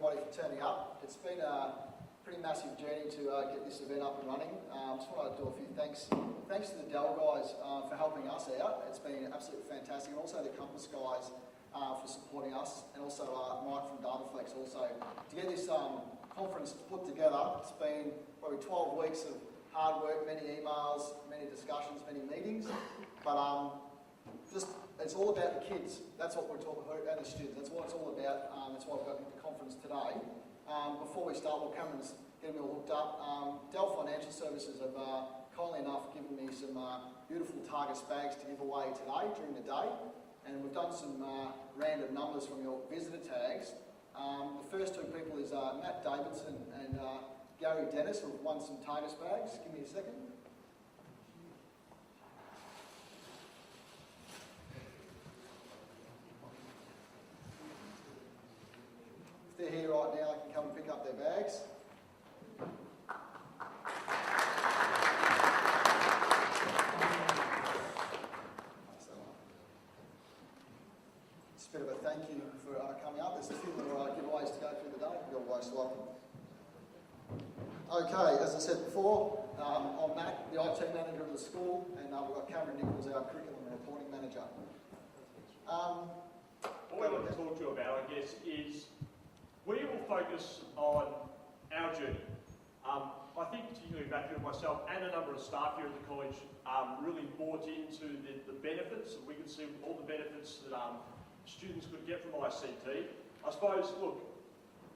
everybody for turning up. It's been a pretty massive journey to get this event up and running. Just want to do a few thanks. Thanks to the Dell guys for helping us out. It's been absolutely fantastic, and also the Compass guys for supporting us, and also Mike from DataFlex also. To get this conference put together, it's been probably 12 weeks of hard work, many emails, many discussions, many meetings, but it's all about the kids. That's what we're talking about, and the students. That's what it's all about. That's why we've got the conference today. Before we start, well, Cameron's getting me all hooked up. Dell Financial Services have kindly enough given me some beautiful Targus bags to give away today during the day, and we've done some random numbers from your visitor tags. The first two people is Matt Davidson and Gary Dennis, who have won some Targus bags. Give me a second. If they're here right now, they can come and pick up their bags. Just a bit of a thank you for coming up. There's a few little giveaways to go through the day. You're most welcome. Okay, as I said before, I'm Matt, the IT manager of the school, and we've got Cameron Nichols, our curriculum and reporting manager. What we'd like to talk to you about, I guess, is we will focus on our journey. I think particularly back to myself and a number of staff here at the college really bought into the benefits, and we could see all the benefits that students could get from ICT. I suppose, look,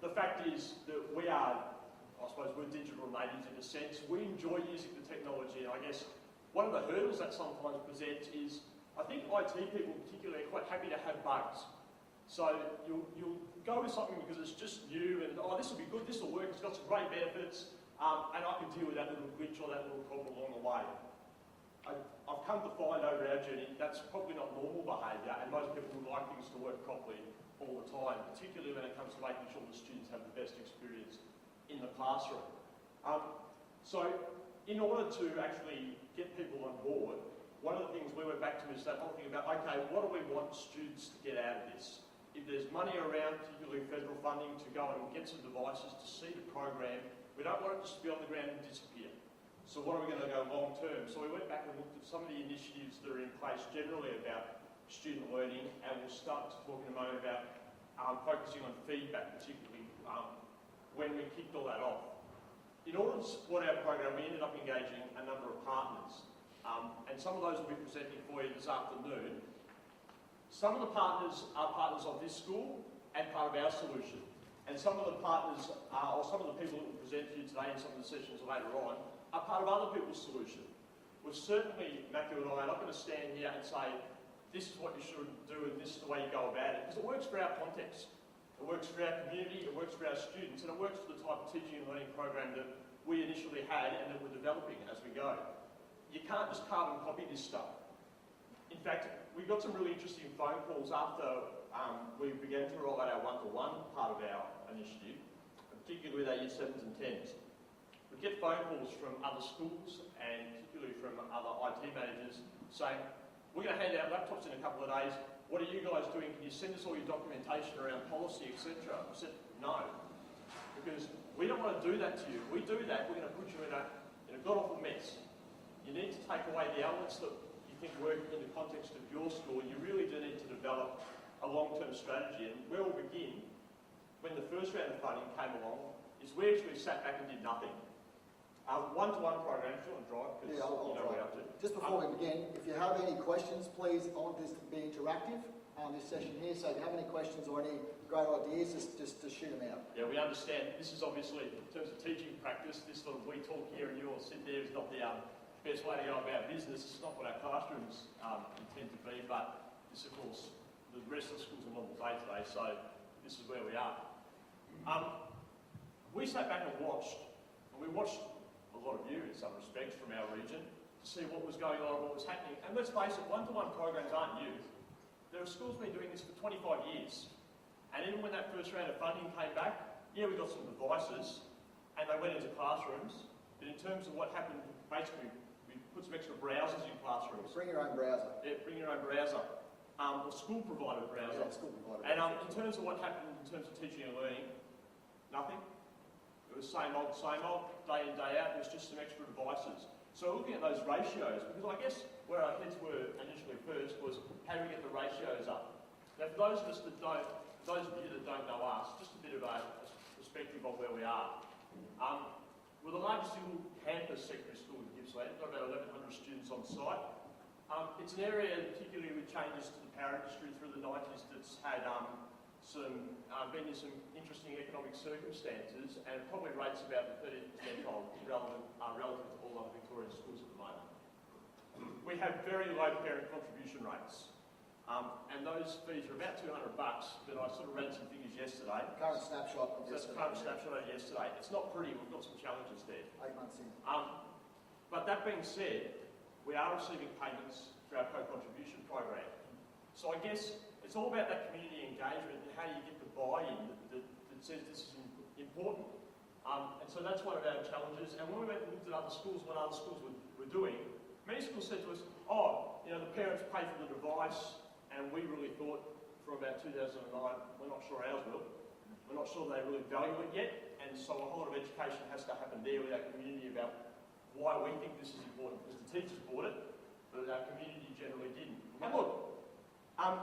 the fact is that we're digital natives in a sense. We enjoy using the technology, and I guess one of the hurdles that sometimes presents is, I think IT people particularly are quite happy to have bugs. So you'll go with something because it's just new and, oh, this will be good, this will work, it's got some great benefits, and I can deal with that little glitch or that little problem along the way. I've come to find over our journey that's probably not normal behaviour, and most people would like things to work properly all the time, particularly when it comes to making sure the students have the best experience in the classroom. So in order to actually get people on board, one of the things we went back to is that whole thing about, okay, what do we want students to get out of this? If there's money around, particularly federal funding, to go and get some devices to see the program, we don't want it just to be on the ground and disappear. So what are we going to go long term? So we went back and looked at some of the initiatives that are in place generally about student learning, and we'll start to talk in a moment about focusing on feedback, particularly when we kicked all that off. In order to support our program, we ended up engaging a number of partners, and some of those will be presenting for you this afternoon. Some of the partners are partners of this school and part of our solution. And some of the partners, or some of the people that will present to you today in some of the sessions later on, are part of other people's solution. We're certainly, Matthew and I, are not going to stand here and say, this is what you should do and this is the way you go about it, because it works for our context. It works for our community, it works for our students, and it works for the type of teaching and learning program that we initially had and that we're developing as we go. You can't just carbon copy this stuff. In fact, we got some really interesting phone calls after we began to roll out our one-to-one part of our initiative, particularly with our Year 7s and 10s. We get phone calls from other schools and particularly from other IT managers saying, we're going to hand out laptops in a couple of days. What are you guys doing? Can you send us all your documentation around policy, etc.? I said, no, because we don't want to do that to you. If we do that, we're going to put you in a god-awful mess. You need to take away the elements that you think work in the context of your school. You really do need to develop a long-term strategy. And where we'll begin, when the first round of funding came along, is we actually sat back and did nothing. One-to-one program, if you want to drive, because yeah, I'll you know drive. what we're up to. Just before we begin, if you have any questions, please, I want this to be interactive, this session here, so if you have any questions or any great ideas, just shoot them out. Yeah, we understand. This is obviously, in terms of teaching practice, this sort of we talk here and you all sit there is not the best way to go about business. It's not what our classrooms intend to be, but this, of course, the rest of the schools are normal day today, so this is where we are. We sat back and watched, and we watched a lot of you in some respects from our region to see what was going on and what was happening. And let's face it, one-to-one programs aren't new. There are schools been doing this for 25 years. And even when that first round of funding came back, yeah, we got some devices and they went into classrooms. But in terms of what happened, basically, we put some extra browsers in classrooms. Bring your own browser. Yeah, bring your own browser. Or school-provided browser. Yeah, school-provided. And in terms of what happened in terms of teaching and learning, Nothing. It was same old, day in, day out. There was just some extra devices. So looking at those ratios, because I guess where our heads were initially first was how do we get the ratios up? Now for those of us that don't, those of you that don't know us, just a bit of a perspective of where we are. We're the largest single campus secondary school in Gippsland. We've got about 1,100 students on site. It's an area, particularly with changes to the power industry through the 90s, that's had been in some interesting economic circumstances, and probably rates about the 30th percentile relative to all other Victorian schools at the moment. We have very low parent contribution rates, and those fees are about $200, but I sort of ran some figures yesterday. Current snapshot of That's the current snapshot of yesterday. It's not pretty, we've got some challenges there. 8 months in. But that being said, we are receiving payments through our co-contribution program. So I guess it's all about that community engagement and how you get the buy-in that says this is important. And so that's one of our challenges. And when we went and looked at other schools, what other schools were doing, many schools said to us, oh, you know, the parents pay for the device, and we really thought from about 2009, we're not sure ours will. We're not sure they really value it yet, and so a whole lot of education has to happen there with our community about why we think this is important, because the teachers bought it, but our community generally didn't. And look,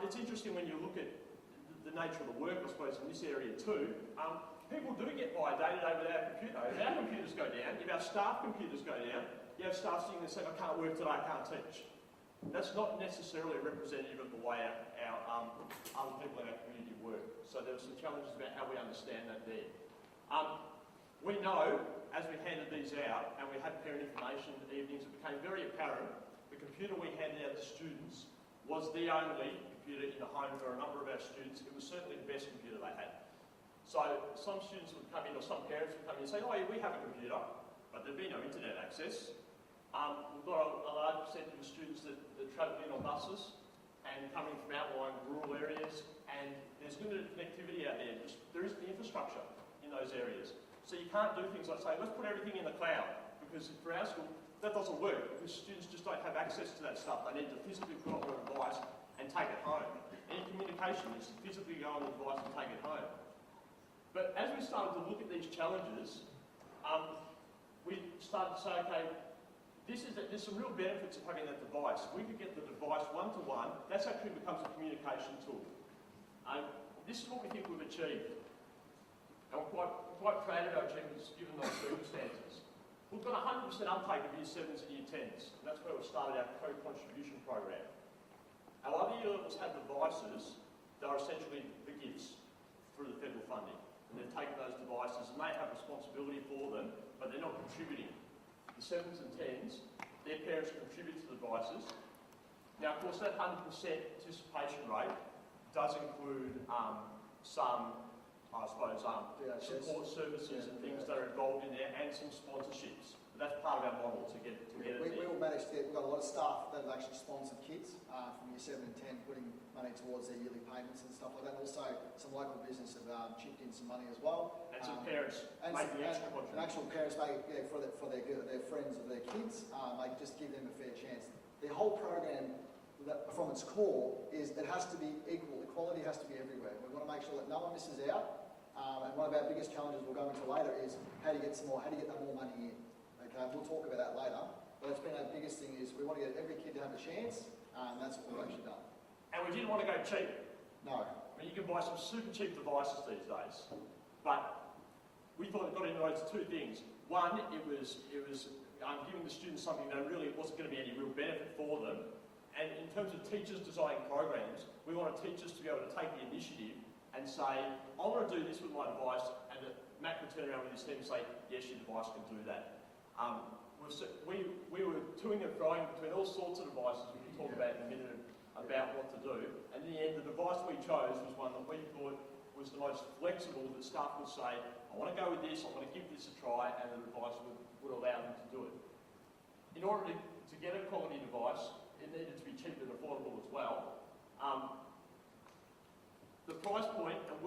it's interesting when you look at the nature of the work, I suppose, in this area too. People do get by day-to-day without a computer. If our computers go down, if our staff computers go down, you have staff sitting there saying, I can't work today, I can't teach. That's not necessarily representative of the way our other people in our community work. So there are some challenges about how we understand that there. We know, as we handed these out, and we had parent information evenings, it became very apparent the computer we handed out to students was the only computer in the home for a number of our students. It was certainly the best computer they had. So some students would come in, or some parents would come in and say, oh yeah, we have a computer, but there'd be no internet access. We've got a large percentage of students that travel in on buses and coming from outlying rural areas, and there's limited connectivity out there. There isn't the infrastructure in those areas. So you can't do things like say, let's put everything in the cloud, because for our school, that doesn't work, because students just don't have access to that stuff. They need to physically put it on a device and take it home. Any communication is to physically go on the device and take it home. But as we started to look at these challenges, we started to say, okay, there's some real benefits of having that device. We could get the device one-to-one. That actually becomes a communication tool. This is what we think we've achieved. And we're quite proud of our achievements given those circumstances. We've got 100% uptake of Year 7s and Year 10s. And that's where we started our co-contribution program. Our other year levels had devices that are essentially the gifts through the federal funding. And they've taken those devices and they have responsibility for them, but they're not contributing. The 7s and 10s, their parents contribute to the devices. Now, of course, that 100% participation rate does include some, I suppose, support services and things that are involved in there, and some sponsorships. But that's part of our model to get it there. We all managed to get, we've got a lot of staff that have actually sponsored kids from Year 7 and 10, putting money towards their yearly payments and stuff like that. And also, some local business have chipped in some money as well. And some parents make the extra contribution. And actual parents make, for their friends of their kids, they just give them a fair chance. The whole program, from its core, is it has to be equal. Equality has to be everywhere. We want to make sure that no one misses out. And one of our biggest challenges we'll go into later is how do you get more money in. Okay, we'll talk about that later. But it's been our biggest thing is we want to get every kid to have a chance, and that's what we've actually done. And we didn't want to go cheap. No. I mean, you can buy some super cheap devices these days, but we thought it got into those two things. One, it was giving the students something that really wasn't going to be any real benefit for them. And in terms of teachers designing programs, we wanted teachers to be able to take the initiative and say, I want to do this with my device, and that Matt would turn around with his team and say, yes, your device can do that. We were toing and froing between all sorts of devices we can talk about in a minute about what to do. And in the end, the device we chose was one that we thought was the most flexible, that staff would say, I want to go with this, I want to give this a try, and the device would allow them to do it. In order to get a quality device, it needed to be cheap and affordable as well. The price point, and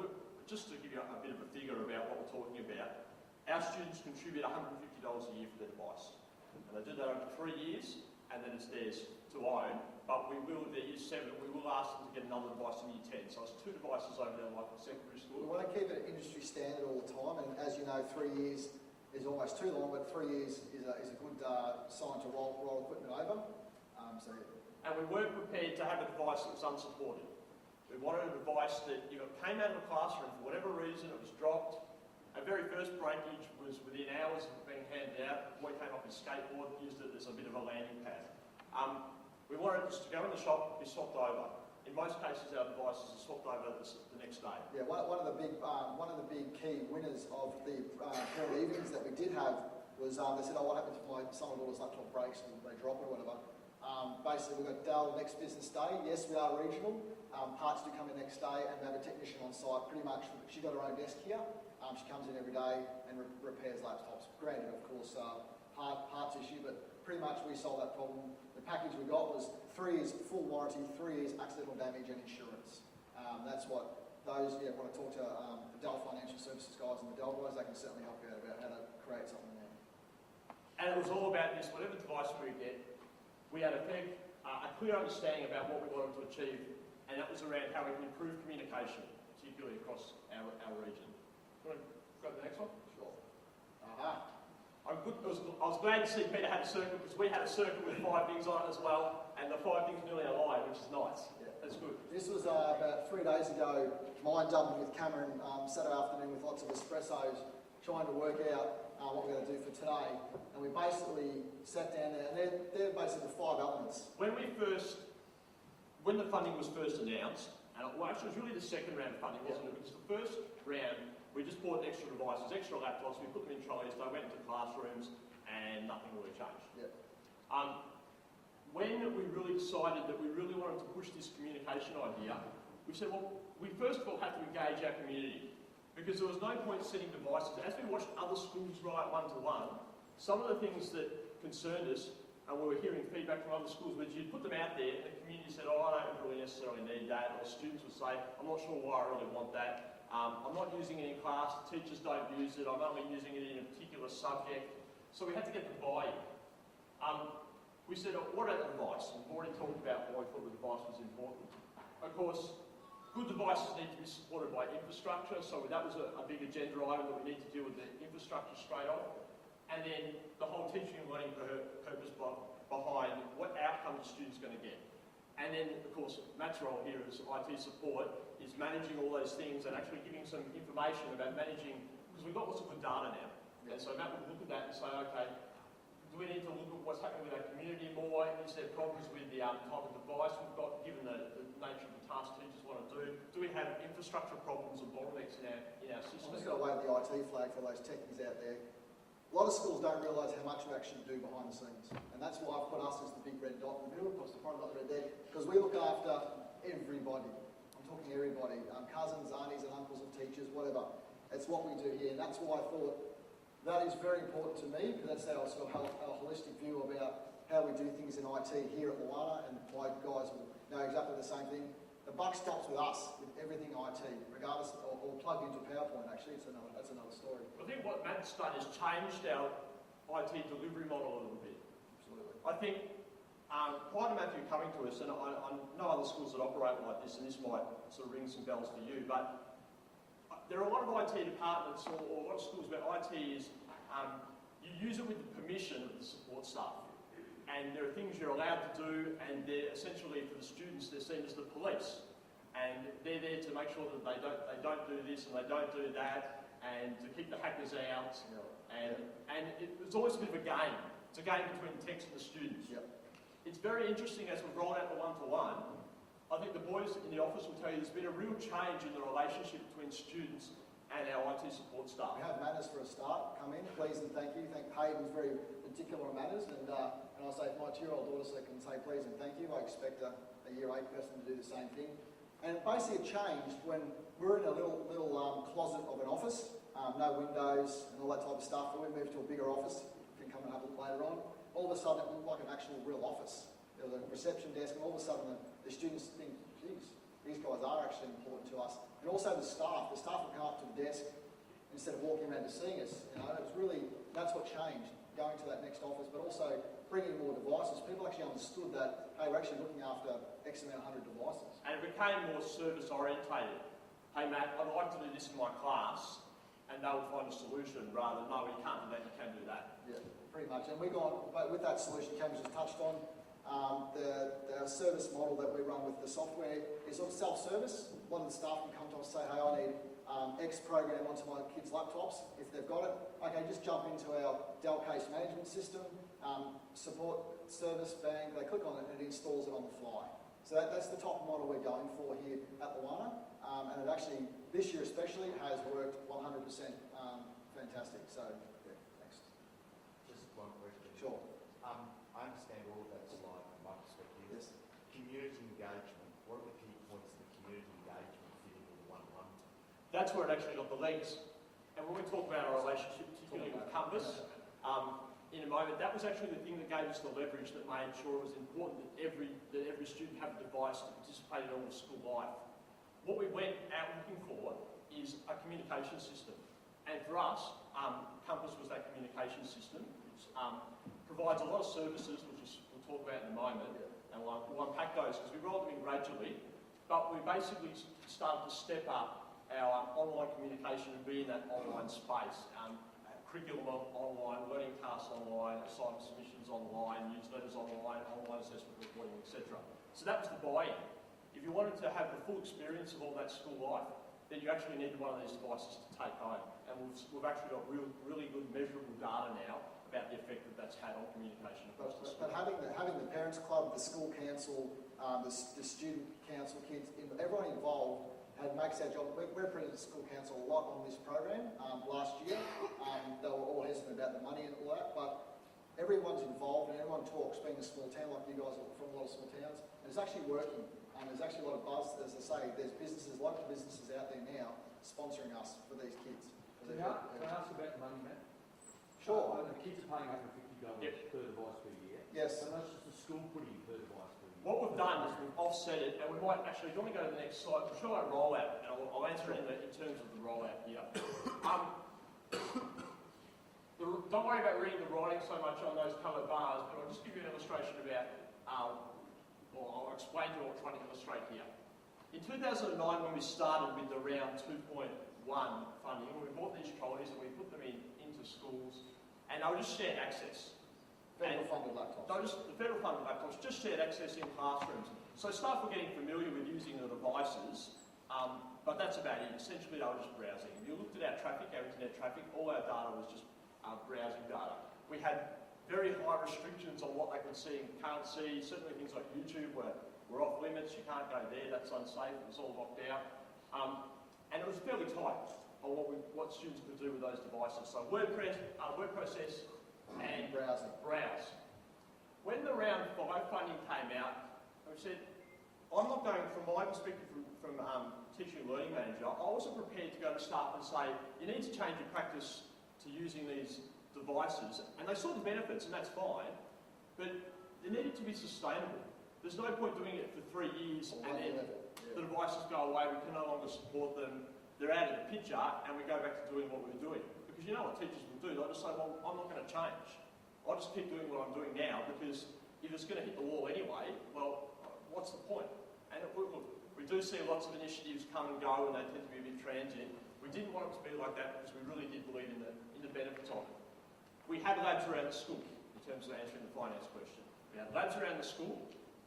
just to give you a bit of a figure about what we're talking about, our students contribute $150 a year for their device. And they do that over 3 years, and then it's theirs to own. But we will, their Year 7, we will ask them to get another device in Year 10. So it's 2 devices over there like a secondary school. We want to keep it at industry standard all the time, and 3 years is almost too long, but 3 years is a good sign to roll equipment over. And we weren't prepared to have a device that was unsupported. We wanted a device that if it came out of the classroom for whatever reason, it was dropped. Our very first breakage was within hours of being handed out. The boy came off his skateboard, used it as a bit of a landing pad. We wanted it just to go in the shop, be swapped over. In most cases, our devices are swapped over the next day. Yeah, one of the big key winners of the parent evenings that we did have was they said, "Oh, what happens if my son or daughter's laptop breaks and they drop it or whatever?" Basically, we've got Dell next business day. Yes, we are regional. Parts do come in next day, and we have a technician on site. Pretty much, she got her own desk here. She comes in every day and repairs laptops. Granted, of course, parts issue, but pretty much we solved that problem. The package we got was 3 years full warranty, 3 years accidental damage and insurance. That's what those want to talk to the Dell Financial Services guys and the Dell guys. They can certainly help you out about how to create something there. And it was all about this. Whatever device we get, we had a clear understanding about what we wanted to achieve, and that was around how we can improve communication, particularly across our region. You want to go to the next one? Sure. I was glad to see Peter had a circle, because we had a circle with 5 things on it as well, and the 5 things nearly aligned, which is nice. Yeah. That's good. This was about 3 days ago, mind dumping with Cameron Saturday afternoon with lots of espressos, trying to work out what we're going to do for today. And we basically sat down there, and they're basically the 5 elements. When the funding was first announced, and it was really the second round of funding, wasn't it? Because the first round, we just bought extra devices, extra laptops, we put them in trolleys, they went into classrooms, and nothing really changed. Yeah. When we really decided that we really wanted to push this communication idea, we said, well, we first of all have to engage our community, because there was no point setting devices. As we watched other schools write one-to-one, some of the things that concerned us, and we were hearing feedback from other schools, was you'd put them out there, and the community said, oh, I don't really necessarily need that, or students would say, I'm not sure why I really want that. I'm not using it in class, the teachers don't use it, I'm only using it in a particular subject. So we had to get the buy-in. We said, what about the device? We've already talked about why we thought the device was important. Of course, good devices need to be supported by infrastructure, so that was a big agenda item that we need to deal with the infrastructure straight off. And then the whole teaching and learning purpose behind what outcome the student's going to get. And then, of course, Matt's role here as IT support is managing all those things and actually giving some information about managing, because we've got lots of good data now. And so Matt would look at that and say, okay, do we need to look at what's happening with our community more? Is there problems with the type of device we've got, given the nature of the task teachers want to do? Do we have infrastructure problems and bottlenecks in our system? I'm just going to wave the IT flag for those techies out there. A lot of schools don't realise how much we actually do behind the scenes. And that's why I've put us as the big red dot in the middle, across the front of the red there, because we look after everybody. I'm talking everybody, cousins, aunties and uncles of teachers, whatever. It's what we do here. And that's why I thought that is very important to me, because that's our sort of our holistic view about how we do things in IT here at Lowanna, and my guys will know exactly the same thing. The buck stops with us, with everything IT, regardless, or plugged into PowerPoint actually, that's another story. I think what Matt's done is changed our IT delivery model a little bit. Absolutely. I think prior to Matthew coming to us, and I know other schools that operate like this, and this might sort of ring some bells for you, but there are a lot of IT departments or a lot of schools where IT is, you use it with the permission of the support staff. And there are things you're allowed to do, and they're essentially, for the students, they're seen as the police. And they're there to make sure that they don't do this and they don't do that, and to keep the hackers out. And it's always a bit of a game. It's a game between the techs and the students. Yep. It's very interesting as we've rolled out the one-to-one. I think the boys in the office will tell you there's been a real change in the relationship between students and our IT support staff. We have manners for a start. Come in, please and thank you. Thank Hayden's very particular on manners, and I say if my 2-year-old daughter can say please and thank you, I expect a year 8 person to do the same thing. And basically it changed when we're in a little closet of an office, no windows and all that type of stuff. When we moved to a bigger office, you can come and have a look later on, all of a sudden it looked like an actual real office. There was a reception desk, and all of a sudden the students think, geez, these guys are actually important to us. And also the staff would come up to the desk instead of walking around to seeing us. You know, it was really, that's what changed, going to that next office, but also bringing more devices. People actually understood that, hey, we're actually looking after X amount of 100 devices. And it became more service orientated. Hey Matt, I'd like to do this in my class, and they'll find a solution rather than, no, you can't do that, you can do that. Yeah, pretty much. And but with that solution Cam just touched on, the service model that we run with the software is sort of self-service. One of the staff can come to us and say, hey, I need X program onto my kids' laptops. If they've got it, okay, just jump into our Dell case management system, support service, bang, they click on it and it installs it on the fly. So that's the top model we're going for here at Lowanna. And it actually, this year especially, has worked 100% fantastic. So, yeah, next. Just one question. Sure. I understand all of that slide from my perspective. Yes. Community engagement. What are the key points of the community engagement fitting into one-on-one? That's where it actually got the legs. And when we talk about our relationship, particularly with Compass, in a moment, that was actually the thing that gave us the leverage that made sure it was important that every student have a device to participate in all of school life. What we went out looking for is a communication system. And for us, Compass was that communication system, which provides a lot of services, which we'll talk about in a moment, and we'll unpack those because we rolled them in gradually, but we basically started to step up our online communication and be in that online space. Curriculum online, learning tasks online, assignment submissions online, newsletters online, online assessment reporting, etc. So that was the buy-in. If you wanted to have the full experience of all that school life, then you actually needed one of these devices to take home. And we've actually got really good measurable data now about the effect that that's had on communication across the school. But having the parents club, the school council, the student council, kids, everyone involved makes our job. We're pretty the school council a lot on this program. Last year, they were all hesitant about the money and all that, but everyone's involved and everyone talks. Being a small town like you guys are from a lot of small towns, and it's actually working. There's actually a lot of buzz. As I say, there's local businesses out there now sponsoring us for these kids. Can I ask about money, Matt? Sure. The kids are paying $150 per device per year. Yes. So that's just the school putting per device per year. What we've done is we've offset it, and we might actually, do you want me to go to the next slide? We'll show our rollout, and I'll answer it in terms of the rollout here. Don't worry about reading the writing so much on those coloured bars, but I'll just give you an illustration about, I'll explain to you what we're trying to illustrate here. In 2009, when we started with around 2.1 funding, we bought these trolleys and we put them into schools, and they were just shared access. Federal funded laptops. The federal funded laptops just shared access in classrooms. So staff were getting familiar with using the devices, but that's about it. Essentially, they were just browsing. If you looked at our traffic, our internet traffic, all our data was just browsing data. We had very high restrictions on what they could see and can't see. Certainly things like YouTube were off limits. You can't go there. That's unsafe. It was all locked out. And it was fairly tight on what students could do with those devices. So word process and browse. When the round 5 funding came out, we said, I'm not going, from my perspective, from teaching and learning manager, I wasn't prepared to go to staff and say, you need to change your practice to using these devices. And they saw the benefits, and that's fine, but they needed to be sustainable. There's no point doing it for 3 years and then the devices go away, we can no longer support them, they're out of the picture, and we go back to doing what we were doing. Because you know what teachers will do, they'll just say, well, I'm not going to change. I'll just keep doing what I'm doing now, because if it's going to hit the wall anyway, well, what's the point? And look, we do see lots of initiatives come and go, and they tend to be a bit transient. We didn't want it to be like that because we really did believe in the benefits of it. We had labs around the school, in terms of answering the finance question. We had labs around the school.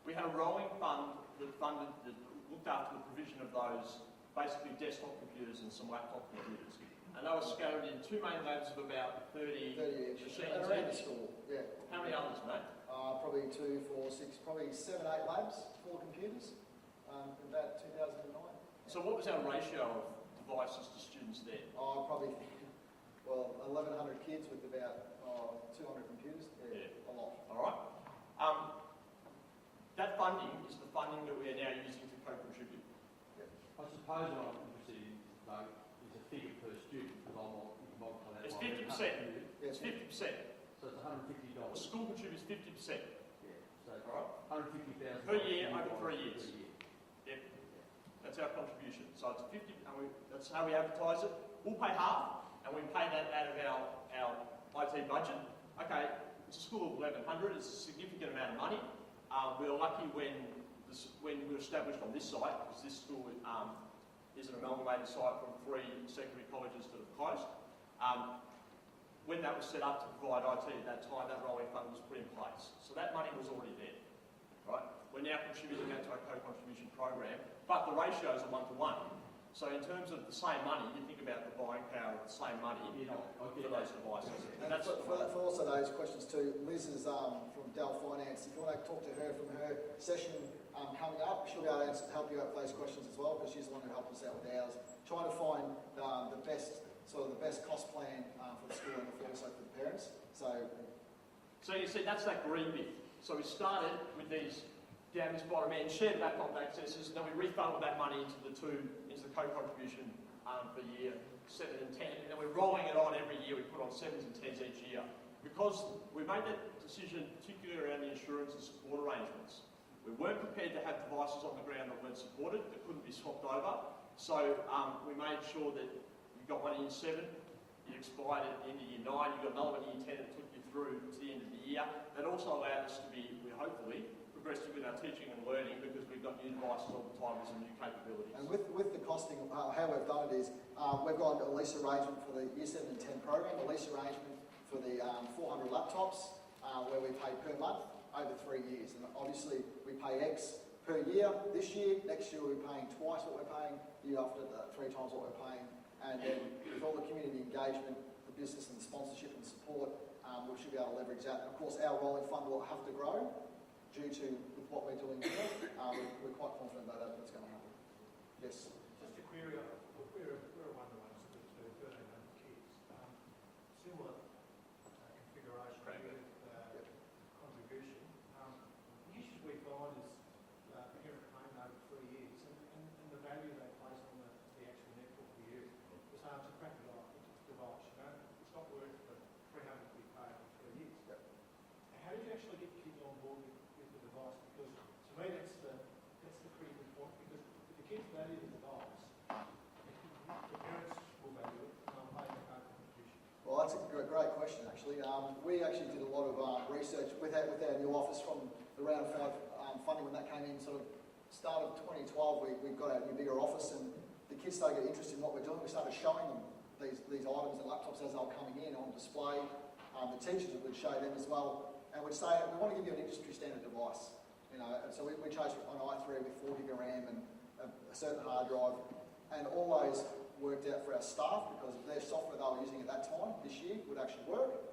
We had a rolling fund that looked after the provision of those, basically desktop computers and some laptop computers. And they were scattered in 2 main labs of about 30 each. machines Around the each. school, yeah. How many others, mate? Probably 2, 4, 6, probably 7, 8 labs, 4 computers, about 2009. So what was our ratio of devices to students there? Probably, 1,100 kids with about 200 computers. Yeah, a lot. All right. That funding is the funding that we are now using to co-contribute. I suppose what I'm interested in, though, is a figure per student, because I'm multiply that. It's by 50%. 100. It's 50%. So it's $150. The school contributes 50%. Yeah. So All right. $150,000 Per year over 3 years. Per year. Yep. That's our contribution. So it's 50, and that's how we advertise it. We'll pay half, and we pay that out of our IT budget. Okay, it's a school of 1,100. It's a significant amount of money. We were lucky when we were established on this site, because this school is an amalgamated site from 3 secondary colleges that have closed. When that was set up to provide IT at that time, that rolling fund was put in place. So that money was already there, right? We're now contributing that to our co-contribution program, but the ratios are 1-to-1. So in terms of the same money, you think about the buying power of the same money for those devices. And that's for also those questions too, Liz is from Dell Finance. If you want to talk to her from her session coming up, she'll be able to help you out with those questions as well, because she's the one who helped us out with ours. Trying to find the best cost plan for the school and also for the parents. So you see, that's that green bit. So we started with these down this bottom end, shared laptop accesses, and then we refunded that money into the co-contribution for year 7 and 10, and then we're rolling it on every year. We put on 7s and 10s each year because we made that decision, particularly around the insurance and support arrangements. We weren't prepared to have devices on the ground that weren't supported, that couldn't be swapped over. So we made sure that you got one in year 7, it expired at the end of year 9, you got another one in year 10 that took you through to the end of the year. That also allowed us to be, hopefully, progressive with our teaching and learning because we've got new devices all the time with some new capabilities. And with the costing, how we've done it is we've got a lease arrangement for the year 7 and 10 program, a lease arrangement for the 400 laptops where we pay per month over 3 years. And obviously we pay X per year this year, next year we're paying twice what we're paying, the year after 3 times what we're paying. And then with all the community engagement, the business and the sponsorship and support, we should be able to leverage that. And of course our rolling fund will have to grow due to with what we're doing here. We're quite confident about that, that's going to happen. Yes? Just a query, we're a one-to-one school to 1,300 kids. Similar configuration with contribution. The issues we find is parent payment over 3 years and the value they place on the actual netbook we use. So it's a crappy device, it's not worth the $300 we pay over 3 years. Yep. How do you actually get kids on board with the device? Because to me that's the critical point, because if the kids value the device, the parents will value it and they'll pay their own contribution. Well, that's a great question actually. We actually did a lot of research with our new office from the round 5 funding when that came in sort of start of 2012. We got our new bigger office and the kids started getting interested in what we're doing. We started showing them these items and laptops as they were coming in on display. The teachers would show them as well. And we'd say, we want to give you an industry standard device. And so we chose an i3 with 4 gig of RAM and a certain hard drive. And all those worked out for our staff because their software they were using at that time, this year, would actually work.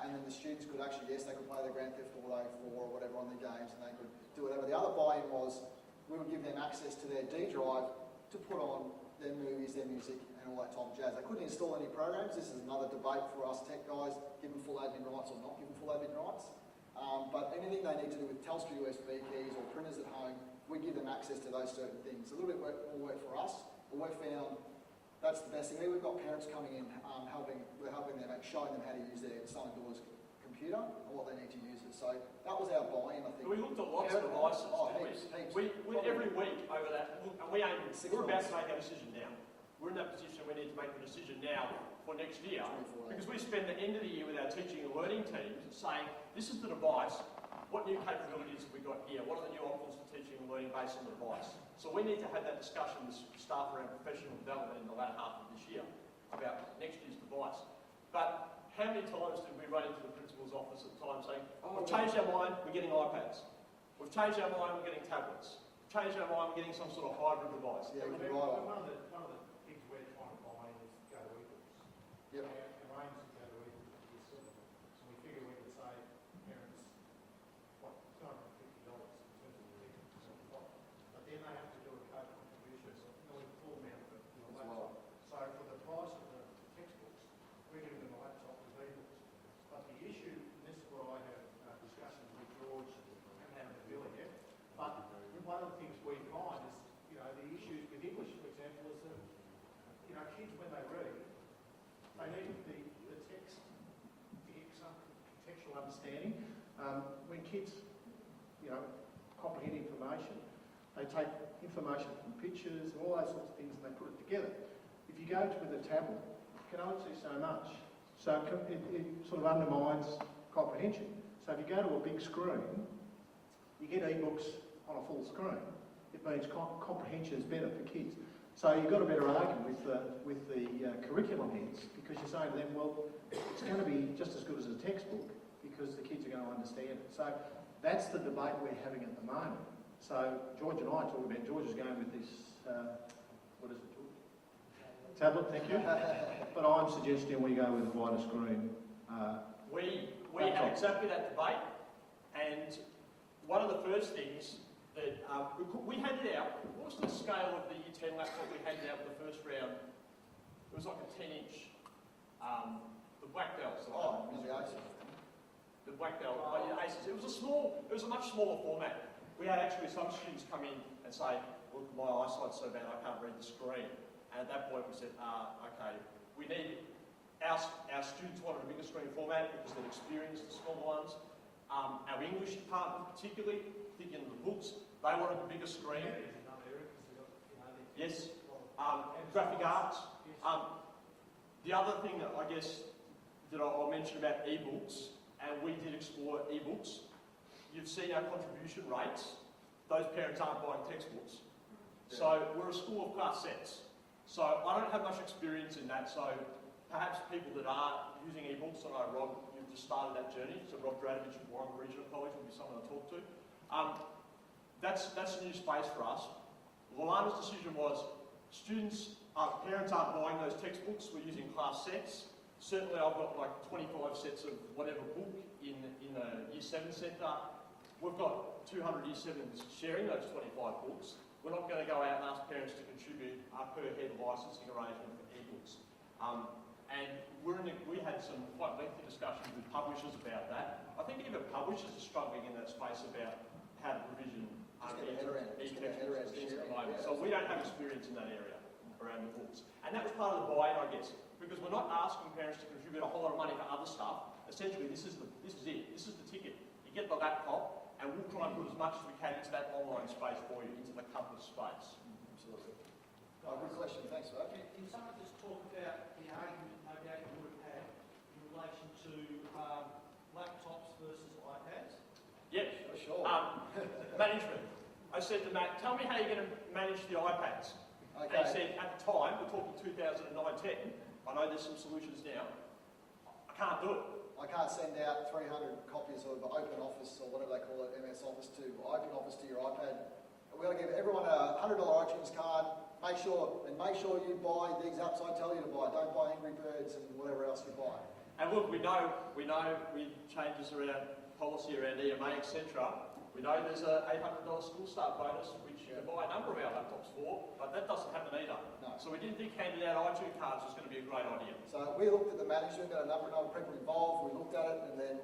And then the students could actually, yes, they could play their Grand Theft Auto 4 or whatever on their games and they could do whatever. The other buy-in was we would give them access to their D drive to put on their movies, their music and all that type of jazz. They couldn't install any programs. This is another debate for us tech guys, give them full admin rights or not give them full admin rights. But anything they need to do with Telstra USB keys or printers at home, we give them access to those certain things. A little bit more work for us, but we've found that's the best thing. We've got parents coming in, we're helping them, showing them how to use their son and daughter's computer and what they need to use it. So that was our buy-in, I think. We looked at lots of devices. Heaps. We every week over that, and we're about to make our decision now. We're in that position we need to make the decision now for next year, because we spend the end of the year with our teaching and learning teams saying, this is the device, what new capabilities have we got here, what are the new options for teaching and learning based on the device. So we need to have that discussion with staff around professional development in the latter half of this year about next year's device. But how many times did we run into the principal's office at the time saying, we've changed our mind, we're getting iPads. We've changed our mind, we're getting tablets. We've changed our mind, we're getting some sort of hybrid device. Yeah, we can One of the things we're trying to buy is go to ebooks. Yep. Our aim is to go to ebooks this sort of thing. So we figure we could save parents $250 in terms of the ebooks. But then they have to do a co-contribution, so we pull them out of the laptop. So for the price of the textbooks, we're giving them a laptop with ebooks. But the issue, and this is where I have discussions with George and having a bill yet, but one of the things we find is, the issues with English, for example, is that, kids when they read, they need the text to get some contextual understanding. When kids, comprehend information, they take information from pictures and all those sorts of things and they put it together. If you go with a tablet, you can only see so much. So it sort of undermines comprehension. So if you go to a big screen, you get ebooks on a full screen. It means comprehension is better for kids. So you've got a better argument with the curriculum heads, because you're saying to them, well, it's going to be just as good as a textbook because the kids are going to understand it. So that's the debate we're having at the moment. So George and I talk about, George is going with this, what is it, George? Tablet, thank you. But I'm suggesting we go with a wider screen. We had exactly that debate, and one of the first things that we handed out, what was the scale of the Year 10 laptop we handed out in the first round? It was like a 10-inch, the black belts. The black belt, Aces. It was a much smaller format. We had actually some students come in and say, look, my eyesight's so bad I can't read the screen. And at that point we said, okay, we need, our students wanted a bigger screen format because they'd experienced the smaller ones. Our English department particularly, thinking of the books, they wanted a bigger screen. Yes. Graphic arts. The other thing that I guess that I'll mention about e-books, and we did explore e-books. You've seen our contribution rates. Those parents aren't buying textbooks. So we're a school of class sets. So I don't have much experience in that. So perhaps people that are using e-books, I know Rob, you've just started that journey. So Rob Dradovich of Warren Regional College will be someone to talk to. That's a new space for us. Lowanna's decision was parents aren't buying those textbooks. We're using class sets. Certainly I've got like 25 sets of whatever book in the Year 7 centre. We've got 200 Year 7s sharing those 25 books. We're not going to go out and ask parents to contribute a per head licensing arrangement for e-books. And we had some quite lengthy discussions with publishers about that. I think even publishers are struggling in that space about how to provision e-textbooks at the moment. So we don't have experience in that area around the books. And that was part of the buy-in, I guess, because we're not asking parents to contribute a whole lot of money for other stuff. Essentially, this is it. This is the ticket. You get the laptop, and we'll try and put as much as we can into that online space for you, into the compass space. Absolutely. Good question. Thanks for that. Can someone just talk about the argument no doubt you would have had in relation to laptops versus iPads? Yes. Sure. Management. I said to Matt, tell me how you're going to manage the iPads. Okay. And he said, at the time, we're talking 2009-10, I know there's some solutions now, I can't do it. I can't send out 300 copies of Open Office or whatever they call it, MS Office to Open Office to your iPad. We're going to give everyone a $100 iTunes card. Make sure you buy these apps I tell you to buy. Don't buy Angry Birds and whatever else you buy. And look, we know with changes around policy around EMA, etc. We know there's a $800 school start bonus, which you can buy a number of our laptops for, but that doesn't happen either. No. So we didn't think handing out iTunes cards was going to be a great idea. So we looked at the management, got a number of people involved. We looked at it, and then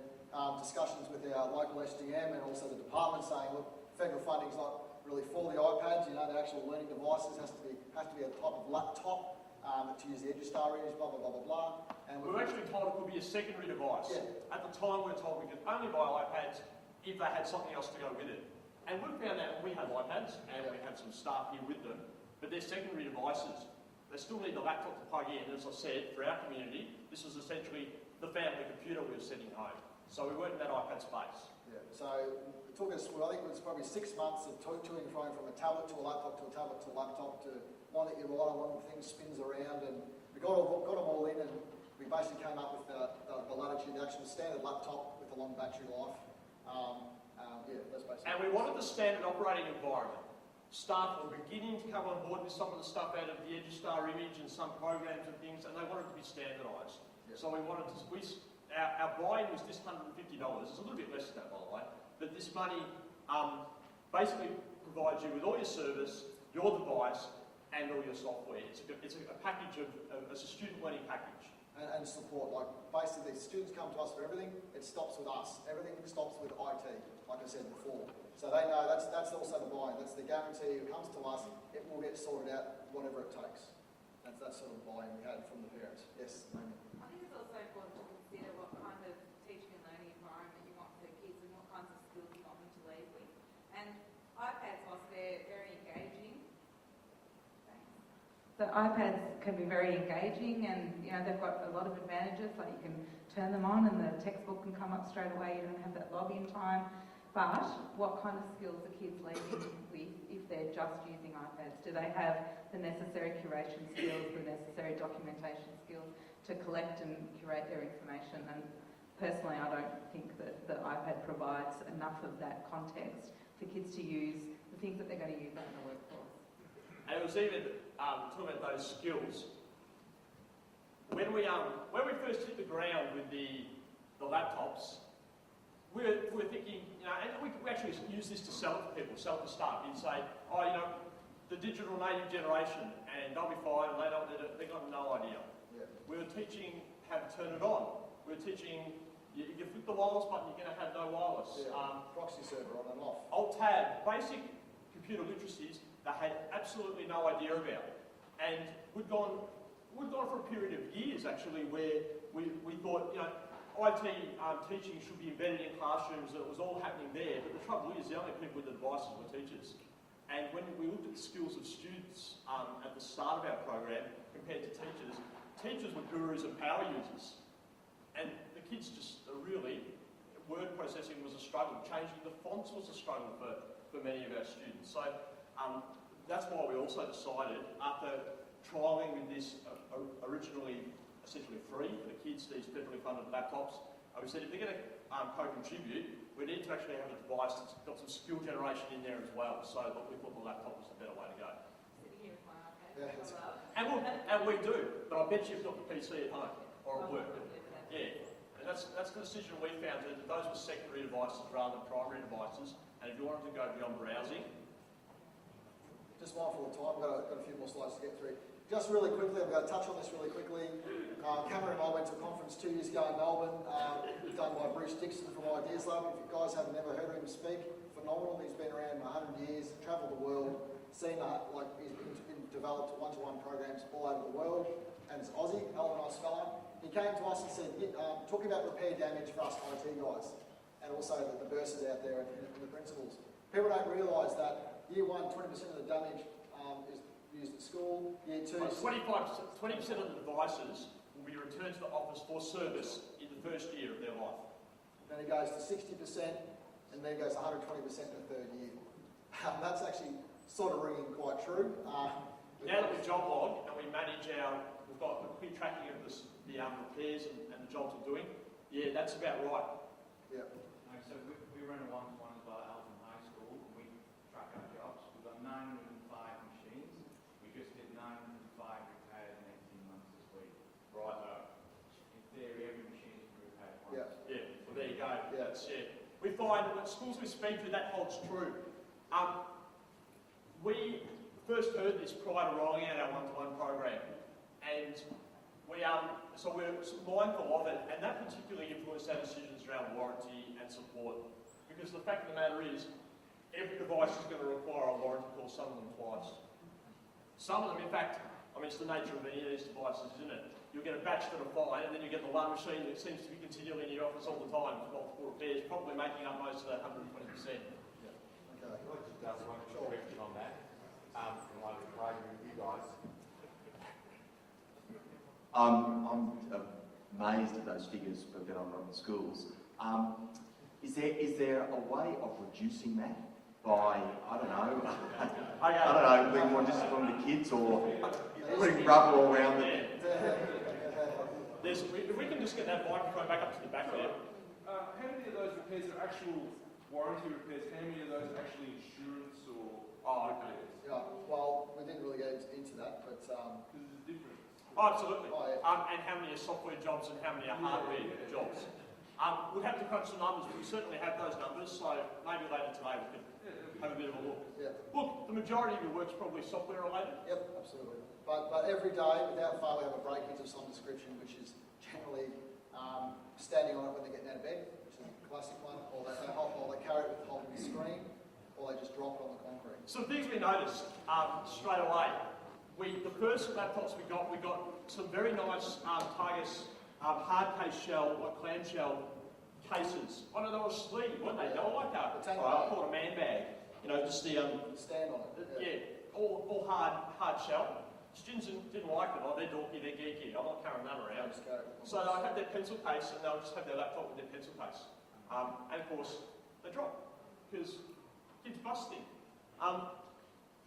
discussions with our local SDM and also the department saying, look, federal funding's not really for the iPads. You know, the actual learning devices has to be a type of laptop to use the EduStar image, blah blah blah blah blah. And we were actually told it could be a secondary device. Yeah. At the time, we were told we could only buy iPads if they had something else to go with it. And we found out we have iPads, and we have some staff here with them, but they're secondary devices. They still need the laptop to plug in. As I said, for our community, this is essentially the family computer we were sending home. So we weren't in that iPad space. Yeah. So it took us, I think it was probably 6 months of to and fro from a tablet to a laptop to a tablet to a laptop to one that you write on, one that thing spins around, and we got them all in, and we basically came up with the Latitude, the actual standard laptop with a long battery life. Yeah, that's basically. And we wanted the standard operating environment. Staff were beginning to come on board with some of the stuff out of the EduStar image and some programs and things, and they wanted to be standardised. Yeah. So we wanted to, our buy-in was this $150. It's a little bit less than that, by the way. But this money basically provides you with all your service, your device, and all your software. It's a package it's a student learning package. And support, like basically students come to us for everything, it stops with us. Everything stops with IT, like I said before. So they know that's also the buy-in, that's the guarantee. It comes to us, it will get sorted out, whatever it takes. That's that sort of buy-in we had from the parents. Yes, Amy. I think it's also important to consider what kind of teaching and learning environment you want for kids and what kinds of skills you want them to leave with. And iPads, whilst they're very engaging, the iPads can be very engaging, and you know they've got a lot of advantages, like you can turn them on and the textbook can come up straight away, you don't have that login time. But what kind of skills are kids leaving with if they're just using iPads? Do they have the necessary curation skills, the necessary documentation skills to collect and curate their information? And personally, I don't think that the iPad provides enough of that context for kids to use the things that they're going to use out in the workforce. And it was even talking about those skills. When we first hit the ground with the laptops, we were thinking, you know, and we actually use this to sell it to people, sell it to staff. You'd say, oh, you know, the digital native generation, and they'll be fine, and they've got no idea. Yeah. We were teaching how to turn it on. We were teaching, if you flip the wireless button, you're going to have no wireless. Yeah. Proxy server on and off. Alt-tab, basic computer literacies they had absolutely no idea about. And we'd gone for a period of years, actually, where we thought, you know, IT teaching should be embedded in classrooms, that it was all happening there, but the trouble is the only people with the devices were teachers. And when we looked at the skills of students at the start of our program compared to teachers, teachers were gurus and power users. And the kids just really, word processing was a struggle, changing the fonts was a struggle for many of our students. So that's why we also decided, after trialling with this originally essentially free for the kids, these federally funded laptops, we said if they're going to co-contribute, we need to actually have a device that's got some skill generation in there as well. So we thought the laptop was the better way to go. Sitting here with my iPad. Yeah. And we do, but I bet you've got the PC at home or at work. Yeah, and that's the decision we found, that those were secondary devices rather than primary devices. And if you wanted to go beyond browsing, just mindful of time, I've got a few more slides to get through. Just really quickly, I'm going to touch on this really quickly. Cameron and I went to a conference 2 years ago in Melbourne, done by Bruce Dixon from Ideas Lab. If you guys haven't ever heard of him speak, phenomenal. He's been around 100 years, travelled the world, seen he's been developed one-to-one programs all over the world, and it's Aussie, hell of a nice fellow. He came to us and said, talking about repair damage for us IT guys, and also the bursars out there and the principals. People don't realise that year one, 20% of the damage is used at school. Year two, 20% of the devices will be returned to the office for service in the first year of their life. Then it goes to 60%, and then it goes to 120% in the third year. That's actually sort of ringing quite true. Now that we job log and we manage we've got quick tracking of the repairs and the jobs we're doing, yeah, that's about right. Yeah. So we run a one-to-one as well at Alton High School. We track our jobs. We've got 905 machines. We just did 905 repairs in 18 months this week. Right. In theory, every machine can be repaired once. Yeah. Yeah, well there you go. Yeah. We find that schools we speak to, that holds true. We first heard this prior to rolling out our one-to-one program, and we're mindful of it, and that particularly influenced our decisions around warranty and support. Because the fact of the matter is, every device is going to require a warranty call, some of them twice. Some of them, in fact, it's the nature of any of these devices, isn't it? You'll get a batch that are fine, and then you get the one machine that seems to be continually in your office all the time with multiple repairs, probably making up most of that 120%. Okay. Can I just ask one question on that? In light of Craig with you guys. I'm amazed at those figures for that I'm running schools. Is there a way of reducing that by, I don't know, being more disciplined to kids or putting rubber all around them? If we can just get that microphone back up to the back there. How many of those repairs are actual warranty repairs? How many of those are actually insurance or repairs? Yeah, well, we didn't really get into that, but... Because there's a difference. Oh, absolutely. Oh, yeah. And how many are software jobs and how many are hardware jobs. We'd have to crunch the numbers, but we certainly have those numbers, so maybe later today we can have a bit of a look. Yeah. Look, the majority of your work's probably software related. Yep, absolutely. But every day, without fail, we have a breakage of some description, which is generally standing on it when they're getting out of bed, which is a classic one, or they carry it with holding the screen, or they just drop it on the concrete. Some things we noticed straight away. The first laptops we got some very nice Targus hard case shell or clamshell cases. I don't know, they were sleeve, weren't they? They were like I call it a man bag. Just the stand on it. yeah, all hard shell. Students didn't like it. Oh, they're dorky, they're geeky. I'm not carrying that around. So they'll have their pencil case and they'll just have their laptop with their pencil case. And of course, they drop. because kids busting.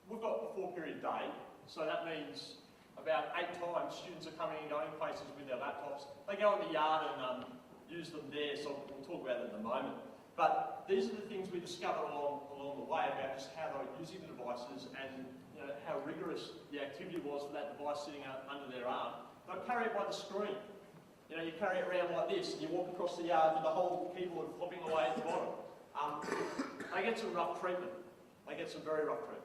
We've got a 4-period day, so that means about 8 times students are coming and going places with their laptops. They go in the yard and use them there, so we'll talk about it in a moment. But these are the things we discovered along the way about just how they were using the devices and how rigorous the activity was for that device sitting under their arm. They'll carry it by the screen. You carry it around like this, and you walk across the yard with the whole keyboard flopping away at the bottom. They get some rough treatment. They get some very rough treatment.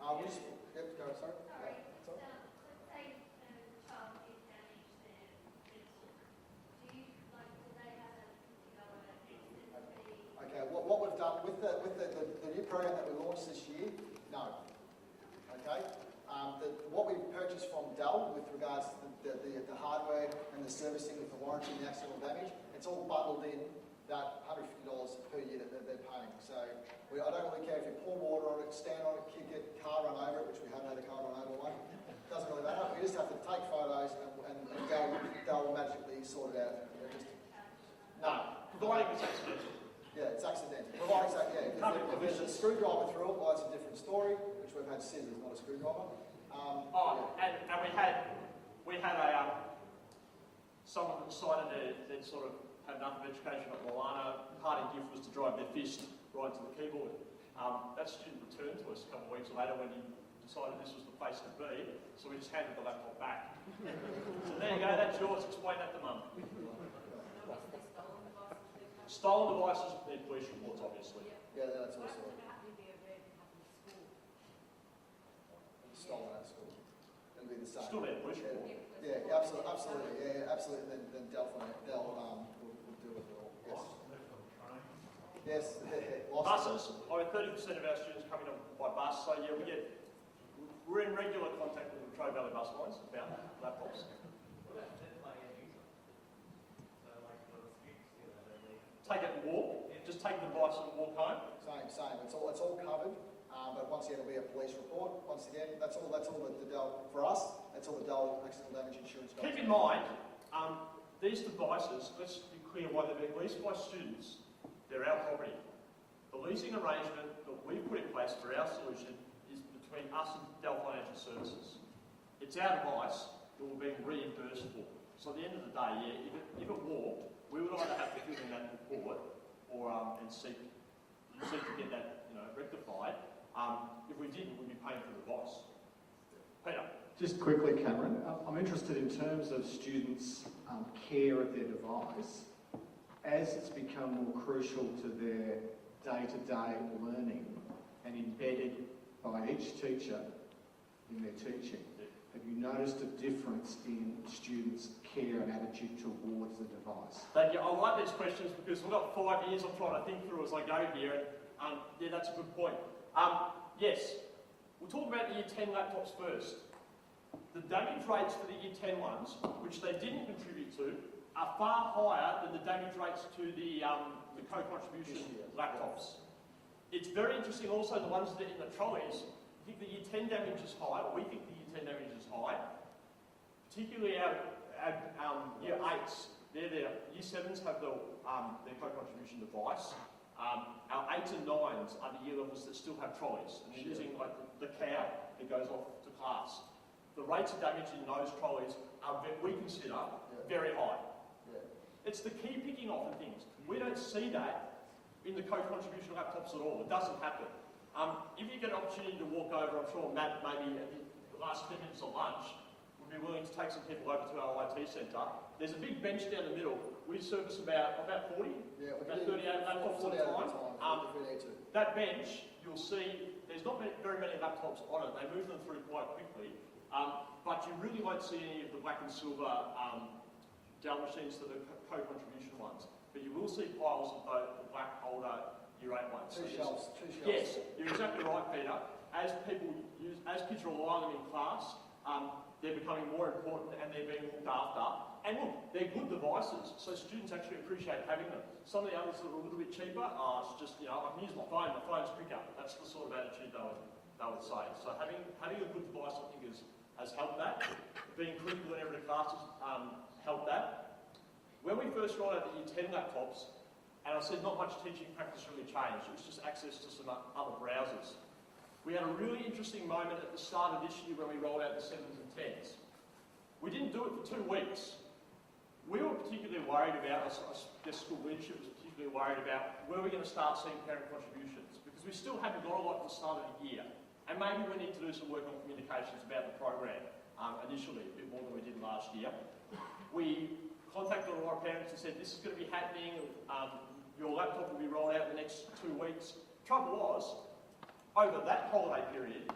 Yep, go, sorry. Sorry, Sorry. let's say a child did damage their pencil. Do they have a $50 excess fee? Okay, what we've done with the new program that we launched this year, no. Okay, what we purchased from Dell with regards to the hardware and the servicing with the warranty and the accidental damage, it's all bundled in that $150 per year that they're paying. So I don't really care if you pour water on it, stand on it, kick it, car run over it, which we haven't had a car run over one. Doesn't really matter. We just have to take photos and Dell will magically sort it out. No. Providing it's accidental. Yeah, it's accidental. Providing that, yeah. If there's a screwdriver through it, well, that's a different story, which we've had scissors, not a screwdriver. And we had someone that decided they'd sort of had enough of education at Lowanna. Parting gift was to drive their fist right to the keyboard. That student returned to us a couple of weeks later when he decided this was the place to be, so we just handed the laptop back. So there you go, that's yours. Explain that to Mum. Stolen devices need police reports, obviously. Yeah, that's also stolen at school. It'll be the same. Still need police report. Yeah, absolutely. Yeah, absolutely. Then Dell will deal with it all. Yes. Yes. Buses. 30% of our students coming on by bus. So yeah, we're in regular contact with the Latrobe Valley bus lines about laptops. Take it and walk. Just take the device and walk home. Same. It's all covered. But once again, it'll be a police report. Once again, that's all the Dell for us. That's all the Dell accidental damage insurance. Keep in mind, these devices. Let's be clear why they're being leased by students. They're our property. The leasing arrangement that we put in place for our solution is between us and Dell Financial Services. It's our device that we're being reimbursed for. So at the end of the day, yeah, if it walked, we would either have to fill in that report or and seek to get that rectified. If we didn't, we'd be paying for the device. Peter. Just quickly, Cameron, I'm interested in terms of students' care of their device. As it's become more crucial to their day-to-day learning and embedded by each teacher in their teaching, have you noticed a difference in students' care and attitude towards the device? Thank you. I like these questions because we've got 5 years I'm trying to think through as I go here, and yeah, that's a good point. Yes, we'll talk about the Year 10 laptops first. The damage rates for the Year 10 ones, which they didn't contribute to, are far higher than the damage rates to the co-contribution laptops. It's very interesting also the ones that are in the trolleys. I think the Year 10 damage is high, or we think the Year 10 damage is high. Particularly our Year 8s, Year 7s have their co-contribution device. Our 8s and 9s are the year levels that still have trolleys, and they're using like the cow that goes off to class. The rates of damage in those trolleys are, we consider, very high. Yeah. It's the key picking off of things. We don't see that in the co-contribution laptops at all. It doesn't happen. If you get an opportunity to walk over, I'm sure Matt maybe at the last 10 minutes of lunch would be willing to take some people over to our IT centre. There's a big bench down the middle. We service about 40, about 38 laptops at a time. If we need to. That bench, you'll see, there's not very many laptops on it. They move them through quite quickly. But you really won't see any of the black and silver Dell machines that are co-contribution ones. But you will see piles of the black older Year 8 ones. Two shelves. Yes, you're exactly right, Peter. As kids rely on them in class, they're becoming more important and they're being looked after. And look, they're good devices, so students actually appreciate having them. Some of the others that are a little bit cheaper, it's just, I can use my phone's quicker. That's the sort of attitude they would say. So having a good device, I think, has helped that. Being critical in every class has helped that. When we first rolled out the Year 10 laptops, And I said not much teaching practice really changed. It was just access to some other browsers. We had a really interesting moment at the start of this year when we rolled out the 7s and 10s. We didn't do it for 2 weeks. We were particularly worried about, I guess school leadership was particularly worried about, where we're going to start seeing parent contributions, because we still haven't got a lot at the start of the year. And maybe we need to do some work on communications about the program initially, a bit more than we did last year. We contacted a lot of parents and said, this is going to be happening, your laptop will be rolled out in the next 2 weeks. Trouble was, over that holiday period,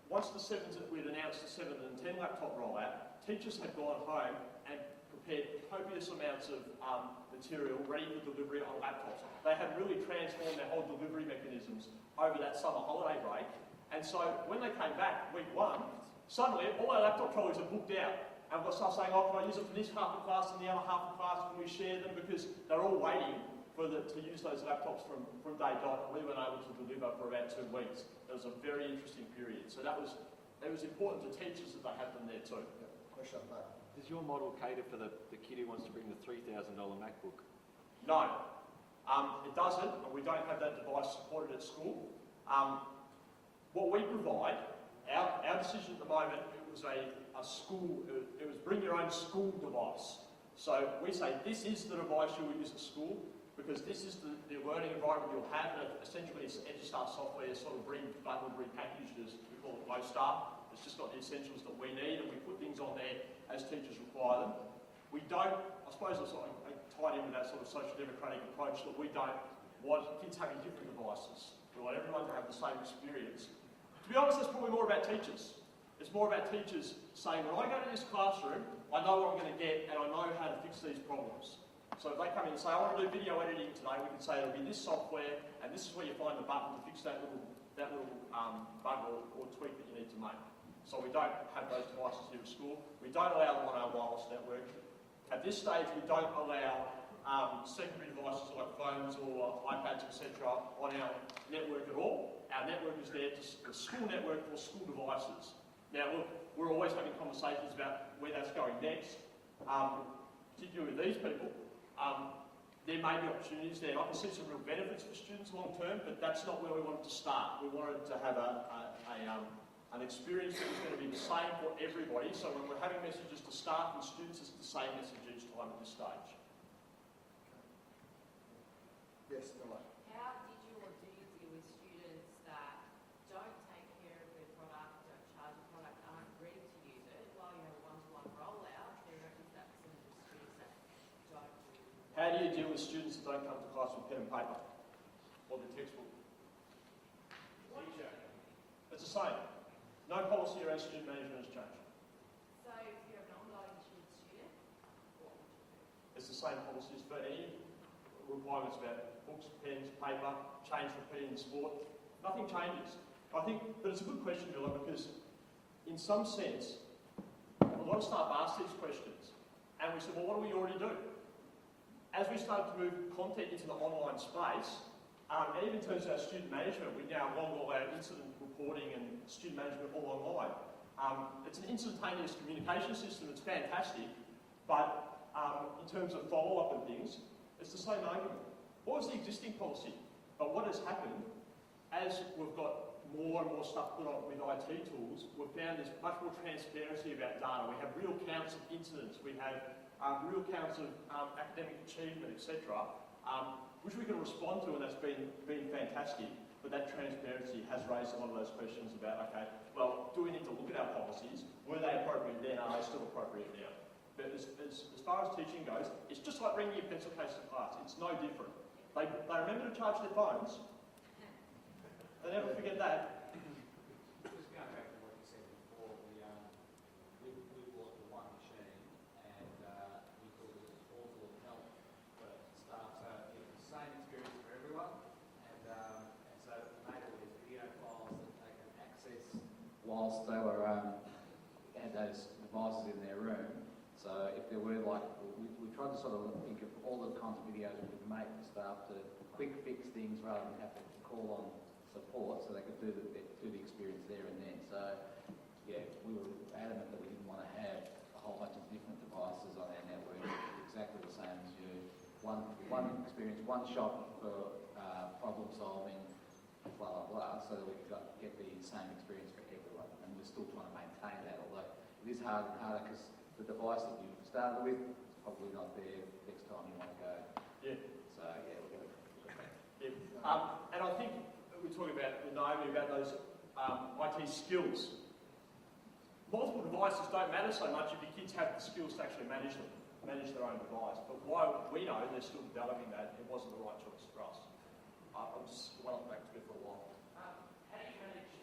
once the 7s, we'd announced the 7 and 10 laptop rollout, teachers had gone home and prepared copious amounts of material ready for delivery on laptops. They had really transformed their whole delivery mechanisms over that summer holiday break. And so when they came back week 1, suddenly all our laptop trolleys are booked out. And we've got staff saying, oh, can I use it for this half of class and the other half of class? Can we share them? Because they're all waiting to use those laptops from day dot. And we weren't able to deliver for about 2 weeks. It was a very interesting period. So it was important to teachers that they had them there too. Yeah. Question on that. Does your model cater for the kid who wants to bring the $3,000 MacBook? No, it doesn't, and we don't have that device supported at school. What we provide, our decision at the moment, it was it was bring your own school device. So we say this is the device you will use at school, because this is the learning environment you'll have, and essentially it's EduStar software sort of bundled, repackaged as we call it Low-Star. It's just got the essentials that we need, and we put things on there as teachers require them. We don't, I suppose it's sort of tied in with that sort of social democratic approach that we don't want kids having different devices. We want everyone to have the same experience. To be honest, it's probably more about teachers. It's more about teachers saying, when I go to this classroom, I know what I'm going to get and I know how to fix these problems. So if they come in and say, I want to do video editing today, we can say it'll be this software and this is where you find the button to fix that little bug or tweak that you need to make. So we don't have those devices here at school. We don't allow them on our wireless network. At this stage, we don't allow secondary devices like phones or iPads, etc. on our network at all. Our network is there, the school network for school devices. Now, look, we're always having conversations about where that's going next, particularly with these people. There may be opportunities there. I can see some real benefits for students long term, but that's not where we wanted to start. We wanted to have an experience that was going to be the same for everybody. So when we're having messages to staff and students, it's the same message each time at this stage. Yes, Nola. How did you or do you deal with students that don't take care of their product, don't charge the product, aren't ready to use it, while you have a one-to-one rollout, there is that percentage of students that don't do it? How do you deal with students that don't come to class with pen and paper or the textbook? Teacher. It's the same. No policy around student management has changed. So if you have an ongoing issue with student, what would you do? It's the same policies for any requirements about books, pens, paper, change repeating in sport. Nothing changes. I think, but it's a good question, Villa, because in some sense, a lot of staff ask these questions, and we said, well, what do we already do? As we started to move content into the online space, and even in terms of our student management, we now log all our incident reporting and student management all online. It's an instantaneous communication system, it's fantastic, but in terms of follow-up and things, it's the same argument. What was the existing policy? But what has happened, as we've got more and more stuff put on with IT tools, we've found there's much more transparency about data. We have real counts of incidents, we have real counts of academic achievement, etc., which we can respond to, and that's been fantastic. But that transparency has raised a lot of those questions about, okay, well, do we need to look at our policies? Were they appropriate then? Are they still appropriate now? But as far as teaching goes, it's just like bringing your pencil case to class. It's no different. They remember to charge their phones. They never forget that. Just going back to what you said before, we bought the one machine and we thought it was awful help for staff. So it was the same experience for everyone, and so we made all these video files that they could access whilst they were had those devices in their room. So if there were we tried to sort of think of all the kinds of videos we could make for staff to quick fix things rather than have to call on support, so they could do the experience there and then. So yeah, we were adamant that we didn't want to have a whole bunch of different devices on our network exactly the same as you. one experience, one shot for problem solving, blah, blah, blah, so that we can get the same experience for everyone. And we're still trying to maintain that, although it is harder and harder because the device that you started with is probably not there next time you want to go. Yeah. So, yeah, we're going to... Yeah. And I think we're talking about, Naomi, about those IT skills. Multiple devices don't matter so much if your kids have the skills to actually manage them, manage their own device. But while we know they're still developing that, it wasn't the right choice for us. I'm just well back to it for a while. How do you manage,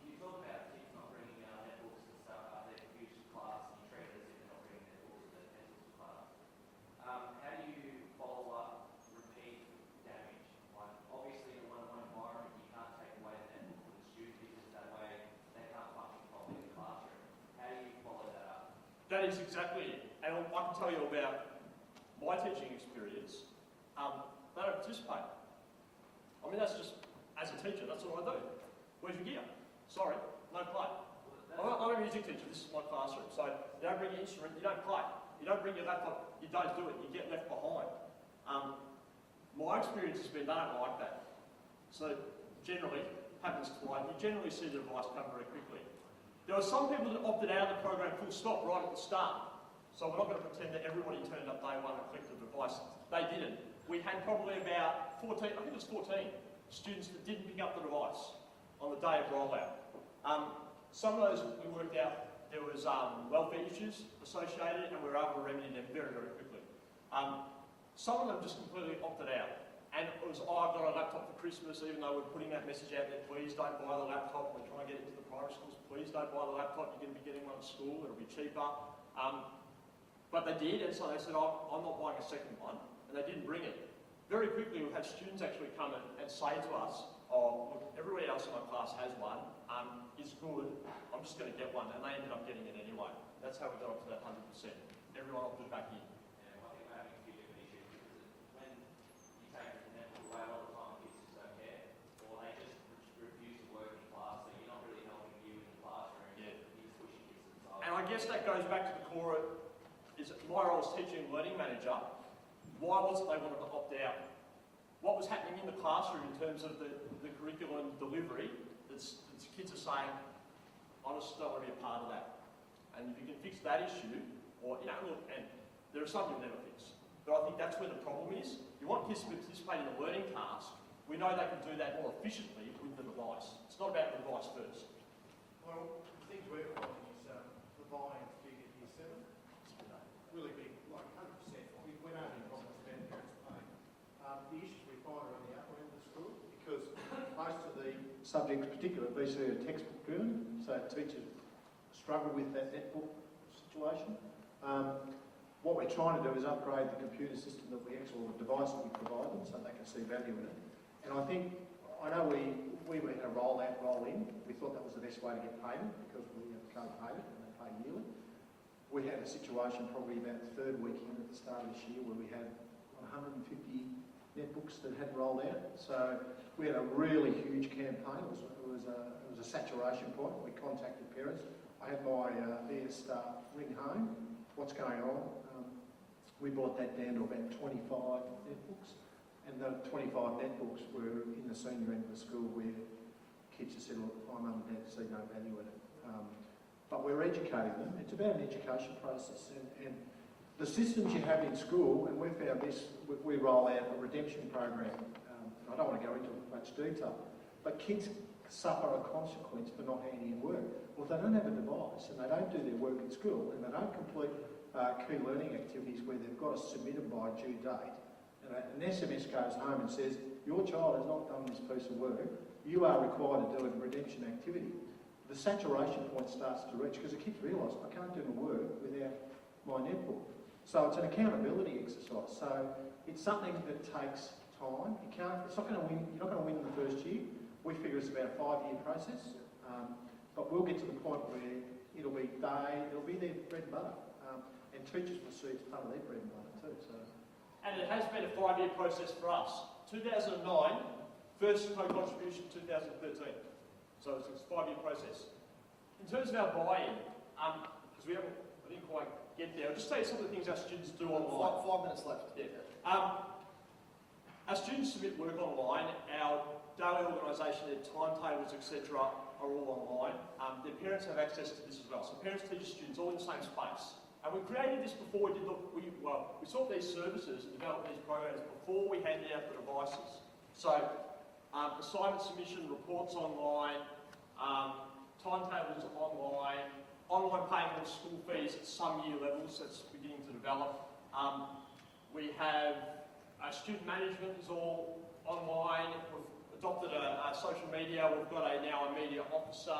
you talk about kids not bringing netbooks and stuff out their computers to class, and you treat it as if they're not bringing netbooks and pencils to class. How do you follow up repeat damage? Like, obviously in a one-on-one environment, you can't take away the netbook from the student because that way they can't function properly in the classroom. How do you follow that up? That is exactly it. And I can tell you about my teaching experience. They don't participate. I mean, that's just, as a teacher, that's what I do. Where's your gear? Sorry, no play. I'm a music teacher, this is my classroom. So you don't bring your instrument, you don't play. You don't bring your laptop, you don't do it, you get left behind. My experience has been they don't like that. So generally, happens twice, you generally see the device come very quickly. There were some people that opted out of the program full stop right at the start. So we're not going to pretend that everybody turned up day one and clicked the device. They didn't. We had probably about 14, I think it was 14, students that didn't pick up the device on the day of rollout. Some of those we worked out there was welfare issues associated, and we were able to remedy them very, very quickly. Some of them just completely opted out. And it was, oh, I've got a laptop for Christmas, even though we're putting that message out there, please don't buy the laptop. We're trying to get into the private schools. Please don't buy the laptop. You're going to be getting one at school. It'll be cheaper. But they did, and so they said, oh, I'm not buying a second one. And they didn't bring it. Very quickly, we've had students actually come and say to us, oh, look, everybody else in my class has one. It's good. I'm just going to get one. And they ended up getting it anyway. That's how we got up to that 100%. Everyone opted back in. Yeah, I think we're having a few different issues because when you take the netbook away, a lot of the time kids just don't care, or they just refuse to work in class, so you're not really helping you in the classroom. Yeah. You're just pushing kids to the side. And I guess that goes back to the core of, is my role as teaching and learning manager. Why was it they wanted to opt out? What was happening in the classroom in terms of the curriculum delivery that kids are saying, I just don't want to be a part of that. And if you can fix that issue, or, look, and there are some you'll never fix. But I think that's where the problem is. You want kids to participate in a learning task. We know they can do that more efficiently with the device. It's not about the device first. Well, the things we're finding is the buy-in's big at year 7. Really big, like 100%. We don't have any problems with parents paying. The issues we find are on the upper end of the school because most of the subjects, particularly BC, are textbook driven, so teachers struggle with that netbook situation. What we're trying to do is upgrade the computer system that we actually, or the device that we provide them so they can see value in it. And I know we had a roll in. We thought that was the best way to get payment because we have co-payment and they pay yearly. We had a situation probably about the third weekend at the start of this year where we had 150 netbooks that had rolled out. So we had a really huge campaign. It was a saturation point. We contacted parents. I had my VS staff ring home. What's going on? We brought that down to about 25 netbooks. And the 25 netbooks were in the senior end of the school where kids just said, look, my mum and dad see no value in it. But we're educating them. It's about an education process. And the systems you have in school, and we've found this, we roll out a redemption program. I don't want to go into much detail, but kids suffer a consequence for not handing in work. Well, if they don't have a device and they don't do their work at school and they don't complete key learning activities where they've got to submit them by due date, and an SMS goes home and says, your child has not done this piece of work, you are required to do a redemption activity. The saturation point starts to reach because the kids realise, I can't do my work without my netbook. So it's an accountability exercise. So it's something that takes time. You're not going to win in the first year. We figure it's about a 5-year process. But we'll get to the point where it'll be their bread and butter. And teachers will see it's part of their bread and butter too. So. And it has been a 5-year process for us. 2009, first co-contribution 2013. So it's a 5-year process. In terms of our buy-in, because I didn't quite get there. I'll just tell you some of the things our students do Five online. minutes left. Yeah. Our students submit work online. Our daily organisation, their timetables, etc., are all online. Their parents have access to this as well. So parents, teachers, students, all in the same space. And we created this before we did we sought these services and developed these programs before we handed out the devices. So assignment submission, reports online, timetables online, online payment of school fees at some year levels, that's beginning to develop. We have student management is all online. We've adopted a social media. We've got now a media officer,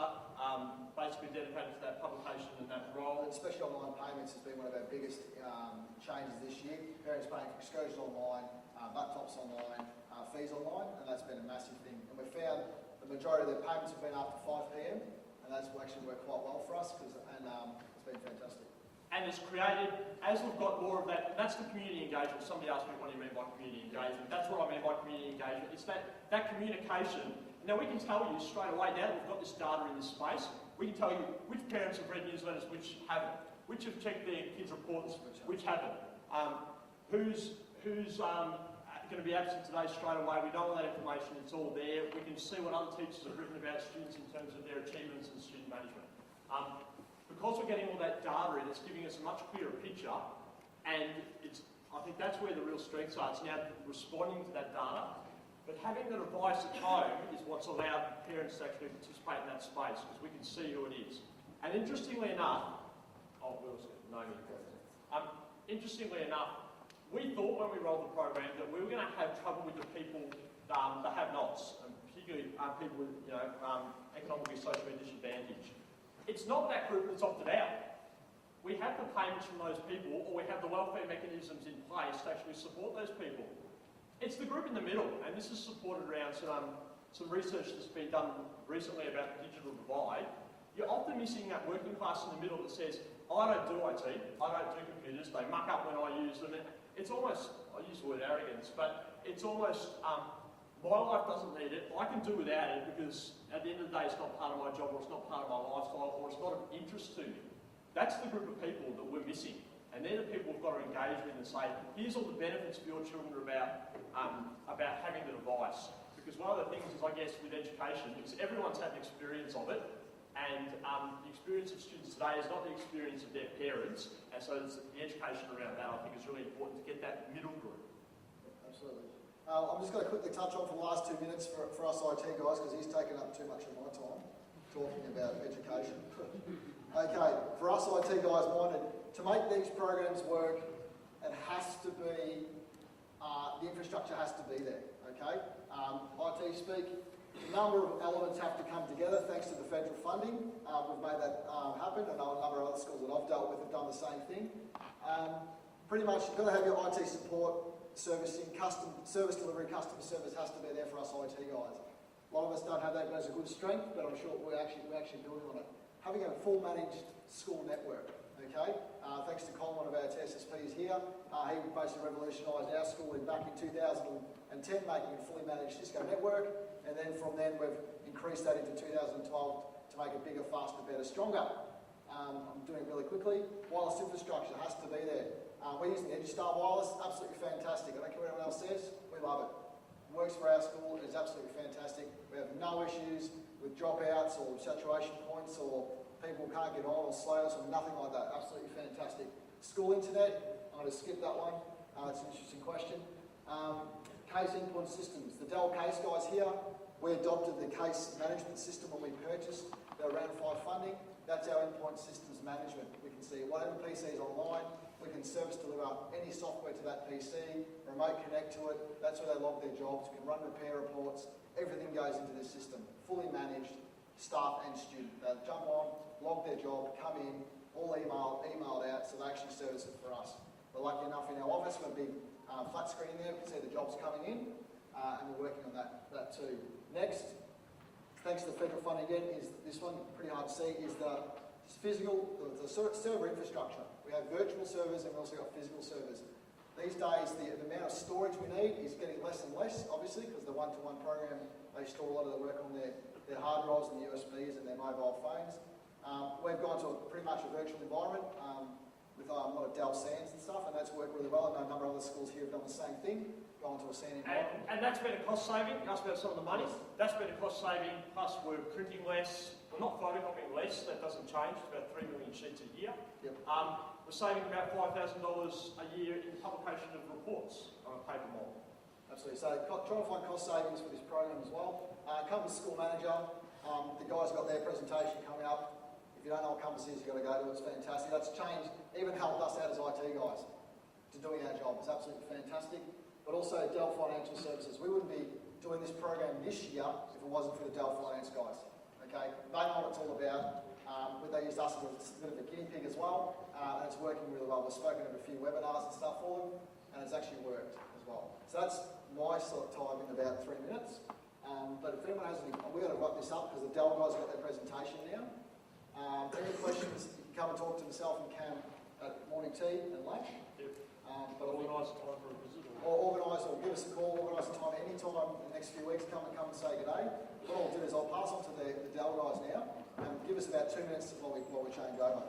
basically dedicated to that publication and that role. Especially online payments has been one of our biggest changes this year. Parents paying for excursions online, laptops online, fees online, and that's been a massive thing. And we found the majority of their payments have been after 5 p.m, and that's actually worked quite well for us, and it's been fantastic. And it's created, as we've got more of that, and that's the community engagement. Somebody asked me, what do you mean by community engagement? That's what I mean by community engagement. It's that communication. Now we can tell you straight away, now that we've got this data in this space, we can tell you which parents have read newsletters, which haven't, which have checked their kids' reports, which haven't. Who's going to be absent today straight away. We know all that information, it's all there. We can see what other teachers have written about students in terms of their achievements and student management. Because we're getting all that data in, it's giving us a much clearer picture, and I think that's where the real strengths are. It's now responding to that data, but having the device at home is what's allowed parents to actually participate in that space, because we can see who it is. And interestingly enough, interestingly enough, we thought when we rolled the program that we were going to have trouble with the people, the have-nots, and particularly people with economically socially disadvantaged. It's not that group that's opted out. We have the payments from those people, or we have the welfare mechanisms in place to actually support those people. It's the group in the middle, and this is supported around some research that's been done recently about the digital divide. You're often missing that working class in the middle that says, I don't do IT, I don't do computers, they muck up when I use them. It's almost, I use the word arrogance, but it's almost, my life doesn't need it, I can do without it because at the end of the day it's not part of my job, or it's not part of my lifestyle, or it's not of interest to me. That's the group of people that we're missing. And they're the people we've got to engage with and say, here's all the benefits for your children about having the device. Because one of the things is, I guess, with education, is everyone's had an experience of it, and the experience of students today is not the experience of their parents, and so the education around that, I think, is really important to get that middle group. Absolutely. I'm just going to quickly touch on for the last 2 minutes for us IT guys, because he's taken up too much of my time talking about education. Okay, for us IT guys minded, to make these programs work, it has to be, the infrastructure has to be there, okay? IT speak, a number of elements have to come together thanks to the federal funding. We've made that happen. I know a number of other schools that I've dealt with have done the same thing. Pretty much, you've got to have your IT support, servicing, service delivery, customer service has to be there for us IT guys. A lot of us don't have that as a good strength, but I'm sure we're actually building on it. Having a full managed school network, okay? Thanks to Colin, one of our TSSPs here, he basically revolutionised our schooling back in 2010, making a fully managed Cisco network, and then from then we've increased that into 2012 to make it bigger, faster, better, stronger. I'm doing it really quickly. Wireless infrastructure has to be there. We're using EduStar Wireless, absolutely fantastic. I don't care what anyone else says, we love it. Works for our school, it's absolutely fantastic. We have no issues with dropouts or saturation points or people can't get on or slow or nothing like that. Absolutely fantastic. School internet, I'm going to skip that one. It's an interesting question. Case endpoint systems. The Dell Case guys here, we adopted the case management system when we purchased the round 5 funding. That's our endpoint systems management. We can see whatever PC is online, we can service deliver any software to that PC, remote connect to it. That's where they log their jobs. We can run repair reports. Everything goes into this system, fully managed, staff and student. They jump on, log their job, come in, all emailed out, so they actually service it for us. We're lucky enough in our office, we've got a big flat screen there, we can see the jobs coming in, and we're working on that too. Next, thanks to the federal funding again, is this one, pretty hard to see, is the server infrastructure. We have virtual servers and we also got physical servers. These days, the amount of storage we need is getting less and less, obviously, because the one-to-one program, they store a lot of the work on their hard drives and the USBs and their mobile phones. We've gone to pretty much a virtual environment. with a lot of Dell sands and stuff, and that's worked really well. I know a number of other schools here have done the same thing, gone to a sand environment. And that's been a cost saving. You asked about some of the money. That's been a cost saving. Plus, we're printing less. We're not photocopying less. That doesn't change. It's about 3 million sheets a year. Yep. We're saving about $5,000 a year in publication of reports on a paper model. Absolutely. So trying to find cost savings for this program as well. Compass School Manager, the guys got their presentation coming up. If you don't know what Compass is, you've got to go to it. It's fantastic. That's changed, even helped us out as IT guys to doing our job. It's absolutely fantastic. But also Dell Financial Services. We wouldn't be doing this program this year if it wasn't for the Dell Finance guys. Okay, they know what it's all about. They used us as a bit of a guinea pig as well, and it's working really well. We've spoken at a few webinars and stuff for them, and it's actually worked as well. So that's my sort of time in about 3 minutes. But if anyone has any, we're going to wrap this up because the Dell guys have got their presentation now. Any questions, you can come and talk to myself and Cam at morning tea and lunch. Yep. But Organise a time for a visit. or organise or give us a call, organise a time any time in the next few weeks, come and say good day. What I'll do is I'll pass on to the Dell guys now and give us about 2 minutes while we change over.